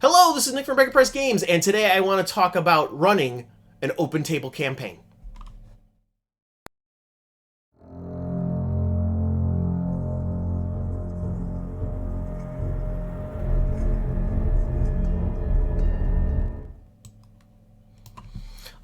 Hello, this is Nick from Precipice Games, and today I want to talk about running an open table campaign.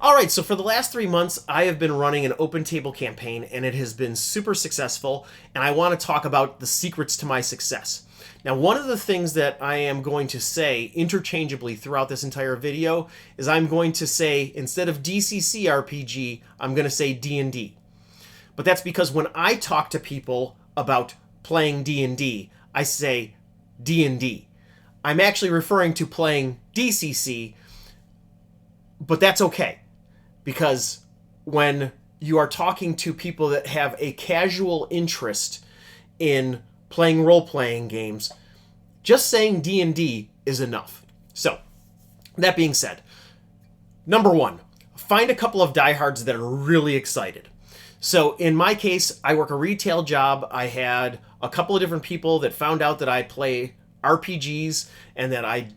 Alright, so for the last 3 months, I have been running an open table campaign, and it has been super successful, and I want to talk about the secrets to my success. Now, one of the things that I am going to say interchangeably throughout this entire video is I'm going to say, instead of DCC RPG, I'm going to say D&D. But that's because when I talk to people about playing D&D, I say D&D. I'm actually referring to playing DCC, but that's okay. Because when you are talking to people that have a casual interest in playing role-playing games, just saying D&D is enough. So, that being said, number one, find a couple of diehards that are really excited. So, in my case, I work a retail job. I had a couple of different people that found out that I play RPGs and that I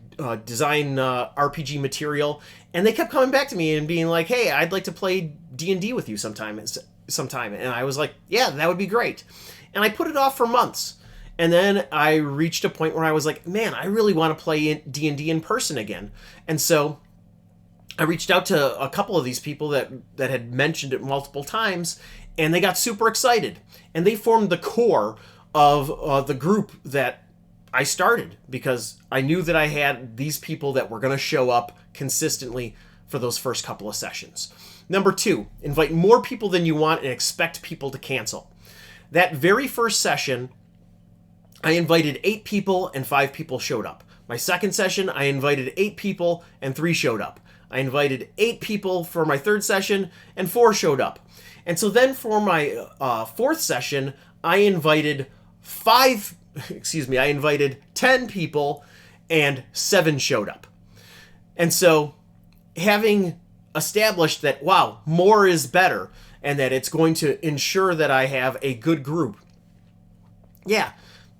design RPG material, and they kept coming back to me and being like, hey, I'd like to play D&D with you sometime. And I was like, yeah, that would be great. And I put it off for months. And then I reached a point where I was like, man, I really want to play D&D in person again. And so I reached out to a couple of these people that had mentioned it multiple times, and they got super excited. And they formed the core of the group that I started, because I knew that I had these people that were going to show up consistently for those first couple of sessions. Number two, invite more people than you want and expect people to cancel. That very first session, I invited 8 people and 5 people showed up. My second session, I invited 8 people and 3 showed up. I invited 8 people for my third session and 4 showed up. And so then for my fourth session, I invited 10 people and 7 showed up. And so having established that, wow, more is better, and that it's going to ensure that I have a good group. Yeah,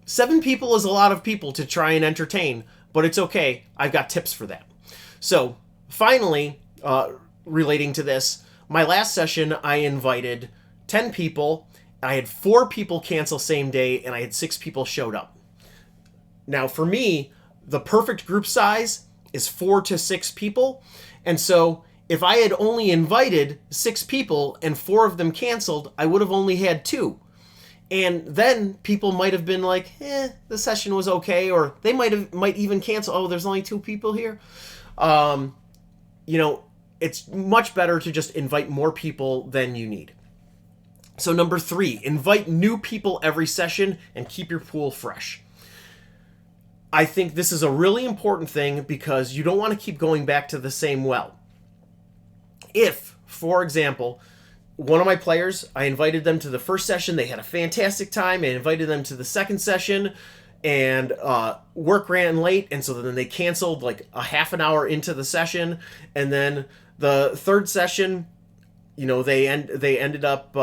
7 people is a lot of people to try and entertain, but it's okay. I've got tips for that. So finally, relating to this, my last session, I invited 10 people. I had 4 people cancel same day, and I had 6 people showed up. Now, for me, the perfect group size is 4 to 6 people. And so if I had only invited 6 people and 4 of them canceled, I would have only had 2. And then people might have been like, the session was okay, or they might even cancel. Oh, there's only 2 people here. It's much better to just invite more people than you need. So number 3, invite new people every session and keep your pool fresh. I think this is a really important thing because you don't want to keep going back to the same well. If, for example, one of my players, I invited them to the first session, they had a fantastic time, I invited them to the second session, and work ran late, and so then they canceled like a half an hour into the session, and then the third session, they ended up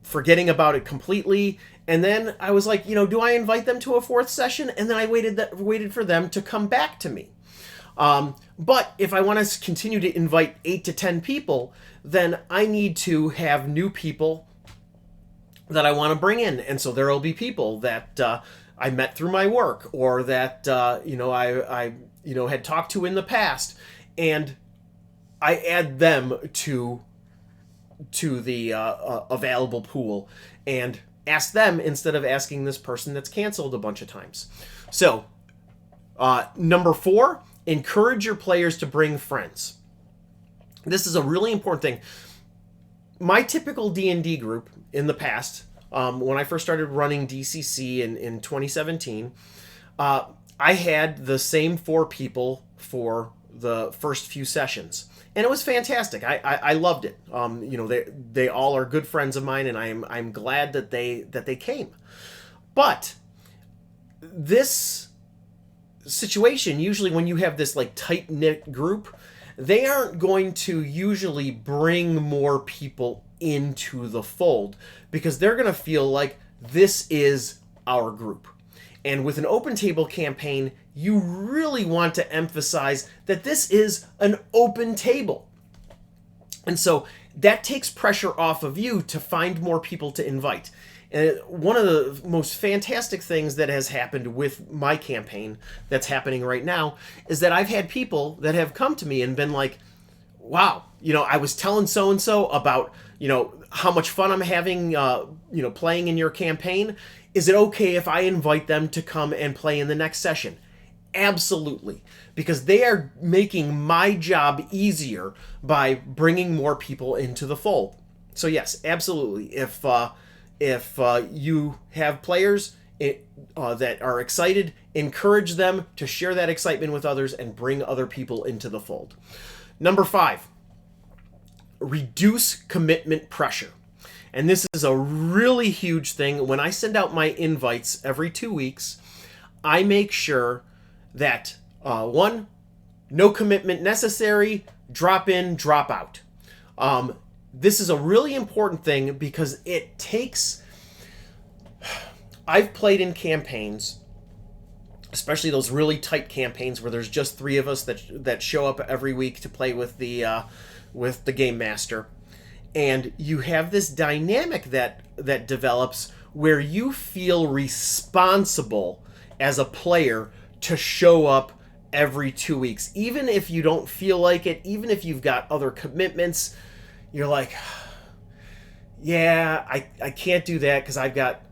forgetting about it completely. And then I was like, do I invite them to a fourth session? And then I waited for them to come back to me. But if I want to continue to invite 8 to 10 people, then I need to have new people that I want to bring in. And so there will be people that I met through my work, or that I had talked to in the past, and I add them to the available pool and ask them instead of asking this person that's canceled a bunch of times. So, number 4, encourage your players to bring friends. This is a really important thing. My typical D&D group in the past, when I first started running DCC in 2017, I had the same 4 people for the first few sessions. And it was fantastic. I loved it. They all are good friends of mine, and I'm glad that they came. But this situation, usually when you have this like tight-knit group, they aren't going to usually bring more people into the fold, because they're going to feel like this is our group. And with an open table campaign, you really want to emphasize that this is an open table. And so that takes pressure off of you to find more people to invite. And one of the most fantastic things that has happened with my campaign that's happening right now is that I've had people that have come to me and been like, wow, I was telling so-and-so about, how much fun I'm having, playing in your campaign. Is it okay if I invite them to come and play in the next session? Absolutely, because they are making my job easier by bringing more people into the fold. So yes, absolutely. If you have players that are excited, encourage them to share that excitement with others and bring other people into the fold. Number 5, reduce commitment pressure. And this is a really huge thing. When I send out my invites every 2 weeks, I make sure that, 1, no commitment necessary, drop in, drop out. This is a really important thing because it takes... I've played in campaigns, especially those really tight campaigns where there's just 3 of us that show up every week to play with the game master, and you have this dynamic that develops where you feel responsible as a player to show up every 2 weeks, even if you don't feel like it, even if you've got other commitments. You're like, yeah, I can't do that because I've got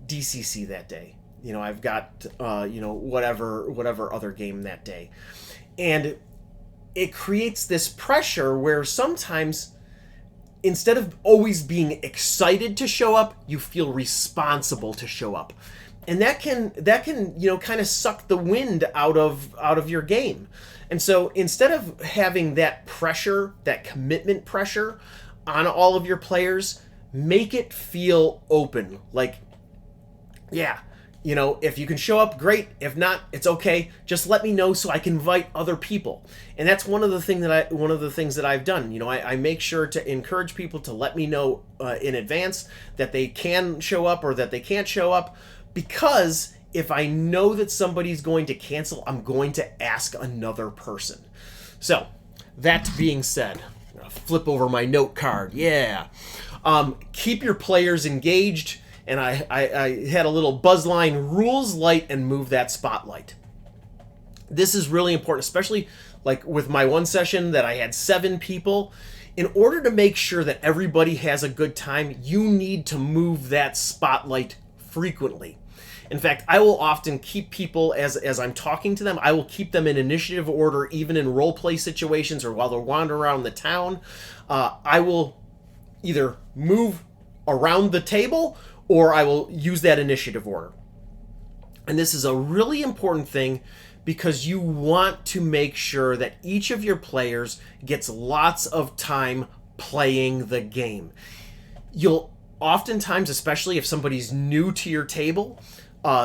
DCC that day. I've got whatever other game that day. And it creates this pressure where sometimes instead of always being excited to show up, you feel responsible to show up. And that can kind of suck the wind out of your game. And so instead of having that pressure, that commitment pressure on all of your players, make it feel open. Like, yeah, if you can show up, great. If not, it's okay. Just let me know so I can invite other people. And that's one of the things that I've done. I make sure to encourage people to let me know in advance that they can show up or that they can't show up, because if I know that somebody's going to cancel, I'm going to ask another person. So, that being said, I'm gonna flip over my note card. Yeah. Keep your players engaged. And I had a little buzzline: rules light and move that spotlight. This is really important, especially like with my one session that I had 7 people. In order to make sure that everybody has a good time, you need to move that spotlight frequently. In fact, I will often keep people, as I'm talking to them, I will keep them in initiative order, even in role play situations or while they're wandering around the town. I will either move around the table or I will use that initiative order. And this is a really important thing because you want to make sure that each of your players gets lots of time playing the game. You'll oftentimes, especially if somebody's new to your table,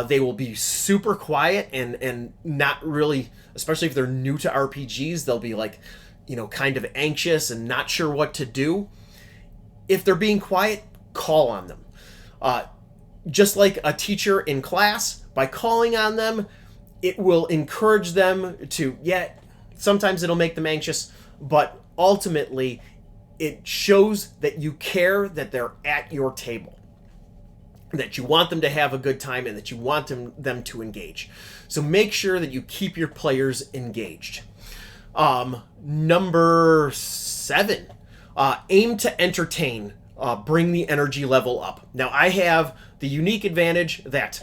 they will be super quiet and not really, especially if they're new to RPGs, they'll be like, kind of anxious and not sure what to do. If they're being quiet, call on them. Just like a teacher in class, by calling on them, it will encourage them to, sometimes it'll make them anxious, but ultimately it shows that you care, that they're at your table, that you want them to have a good time and that you want them to engage. So make sure that you keep your players engaged. Number 7, aim to entertain. Bring the energy level up. Now, I have the unique advantage that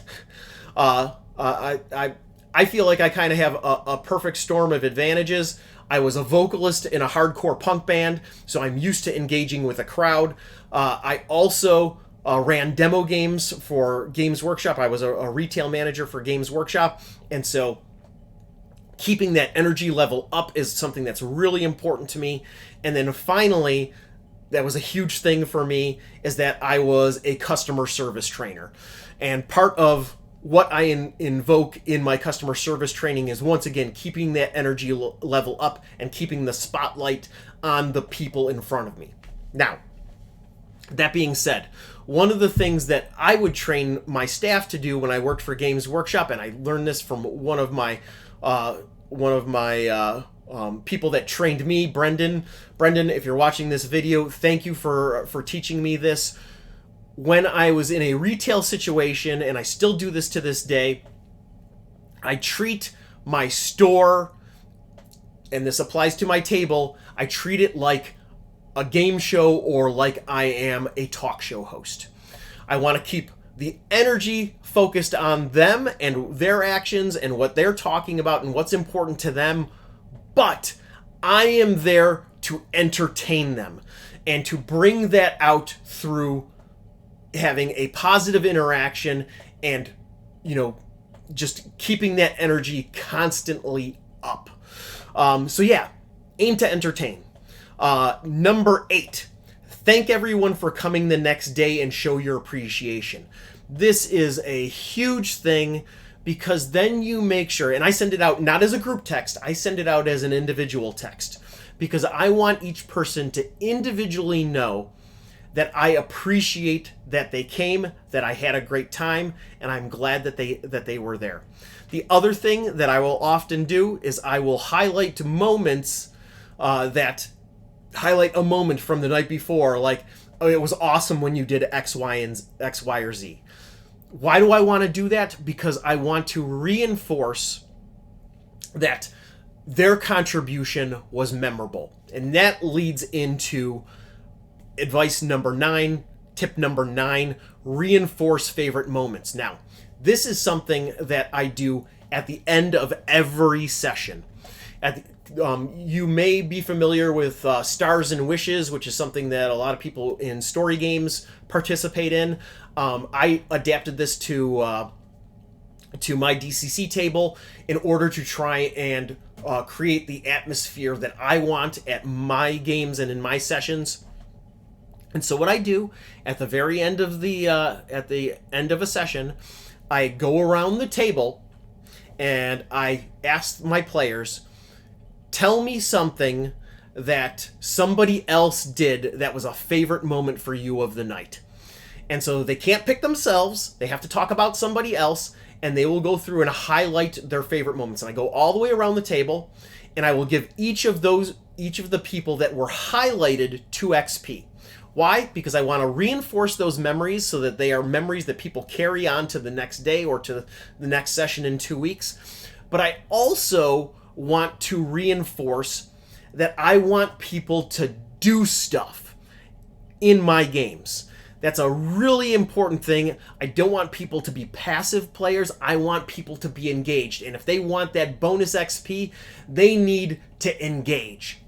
I feel like I kind of have a perfect storm of advantages. I was a vocalist in a hardcore punk band, so I'm used to engaging with a crowd. I also ran demo games for Games Workshop. I was a retail manager for Games Workshop, and so keeping that energy level up is something that's really important to me. And then finally, that was a huge thing for me, is that I was a customer service trainer. And part of what I invoke in my customer service training is, once again, keeping that energy level up and keeping the spotlight on the people in front of me. Now, That being said, one of the things that I would train my staff to do when I worked for Games Workshop, and I learned this from one of my people that trained me, Brendan. Brendan, if you're watching this video, thank you for teaching me this. When I was in a retail situation, and I still do this to this day, I treat my store, and this applies to my table, I treat it like a game show or like I am a talk show host. I want to keep the energy focused on them and their actions and what they're talking about and what's important to them, but I am there to entertain them and to bring that out through having a positive interaction and, just keeping that energy constantly up. So yeah, aim to entertain. Number 8, thank everyone for coming the next day and show your appreciation. This is a huge thing because then you make sure, and I send it out not as a group text, I send it out as an individual text because I want each person to individually know that I appreciate that they came, that I had a great time, and I'm glad that they were there. The other thing that I will often do is I will highlight moments highlight a moment from the night before, like, oh, it was awesome when you did X, Y, or Z. Why do I want to do that? Because I want to reinforce that their contribution was memorable. And that leads into advice number 9, tip number 9, reinforce favorite moments. Now, this is something that I do at the end of every session. You may be familiar with Stars and Wishes, which is something that a lot of people in story games participate in. I adapted this to my DCC table in order to try and create the atmosphere that I want at my games and in my sessions. And so what I do at the very end of a session, I go around the table and I ask my players, tell me something that somebody else did that was a favorite moment for you of the night. And so they can't pick themselves. They have to talk about somebody else, and they will go through and highlight their favorite moments. And I go all the way around the table, and I will give each of the people that were highlighted 2 XP. Why? Because I want to reinforce those memories so that they are memories that people carry on to the next day or to the next session in 2 weeks. But I also want to reinforce that I want people to do stuff in my games. That's a really important thing. I don't want people to be passive players. I want people to be engaged. And if they want that bonus XP, they need to engage.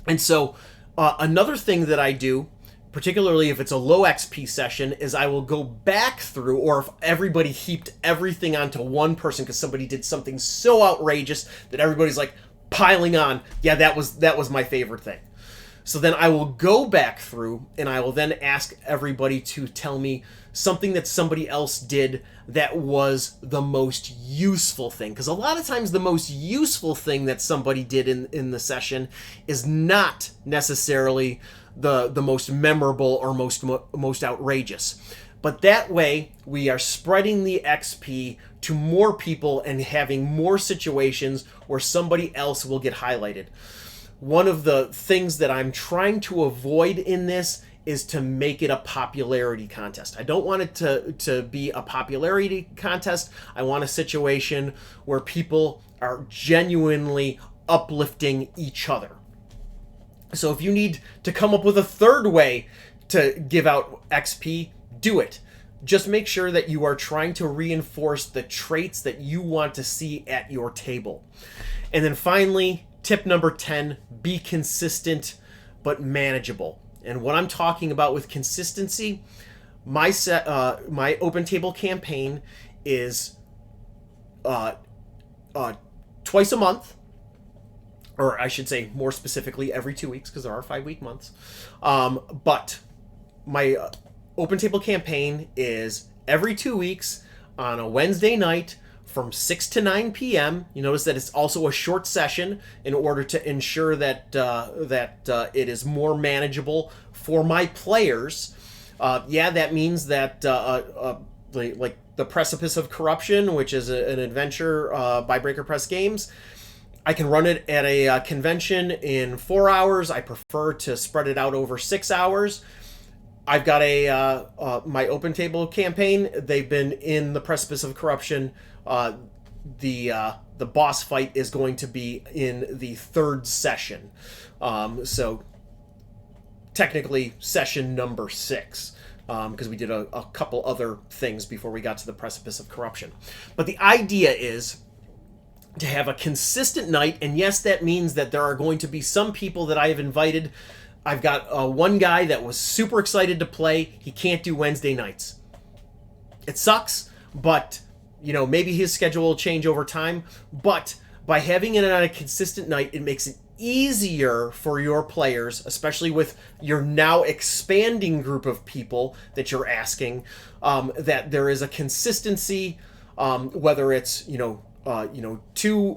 And so another thing that I do, particularly if it's a low XP session, is I will go back through, or if everybody heaped everything onto one person because somebody did something so outrageous that everybody's like piling on, yeah, that was my favorite thing. So then I will go back through and I will then ask everybody to tell me something that somebody else did that was the most useful thing. Because a lot of times the most useful thing that somebody did in the session is not necessarily the most memorable or most outrageous. But that way we are spreading the XP to more people and having more situations where somebody else will get highlighted. One of the things that I'm trying to avoid in this is to make it a popularity contest. I don't want it to be a popularity contest. I want a situation where people are genuinely uplifting each other. So if you need to come up with a third way to give out XP, do it. Just make sure that you are trying to reinforce the traits that you want to see at your table. And then finally, tip number 10, be consistent but manageable. And what I'm talking about with consistency, my open table campaign is twice a month, or I should say more specifically every 2 weeks because there are 5-week months. But my open table campaign is every 2 weeks on a Wednesday night from 6 to 9 p.m. You notice that it's also a short session in order to ensure that it is more manageable for my players. That means that like the Precipice of Corruption, which is an adventure by Breaker Press Games, I can run it at a convention in 4 hours. I prefer to spread it out over 6 hours. I've got my open table campaign. They've been in the Precipice of Corruption. The boss fight is going to be in the 3rd session. So technically session number 6. Because we did a couple other things before we got to the Precipice of Corruption. But the idea is to have a consistent night, and yes, that means that there are going to be some people that I have invited. I've got one guy that was super excited to play. He can't do Wednesday nights. It sucks, but maybe his schedule will change over time. But by having it on a consistent night, it makes it easier for your players, especially with your now expanding group of people that you're asking, that there is a consistency, whether it's 2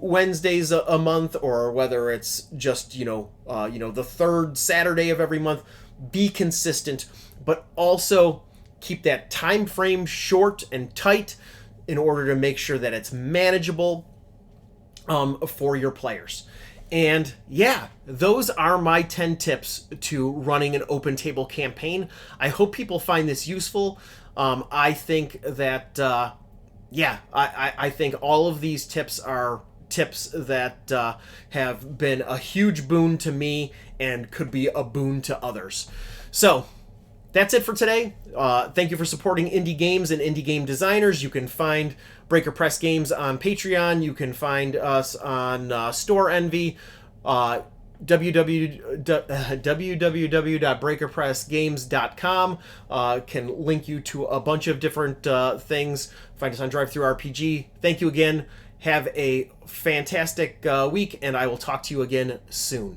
Wednesdays a month, or whether it's just the 3rd Saturday of every month. Be consistent, but also keep that time frame short and tight in order to make sure that it's manageable for your players. And yeah, those are my 10 tips to running an open table campaign. I hope people find this useful. I think that, I think all of these tips are tips that have been a huge boon to me and could be a boon to others. So that's it for today. Thank you for supporting indie games and indie game designers. You can find Breaker Press Games on Patreon. You can find us on Store Envy, www.breakerpressgames.com can link you to a bunch of different things. Find us on DriveThruRPG. Thank you again. Have a fantastic week, and I will talk to you again soon.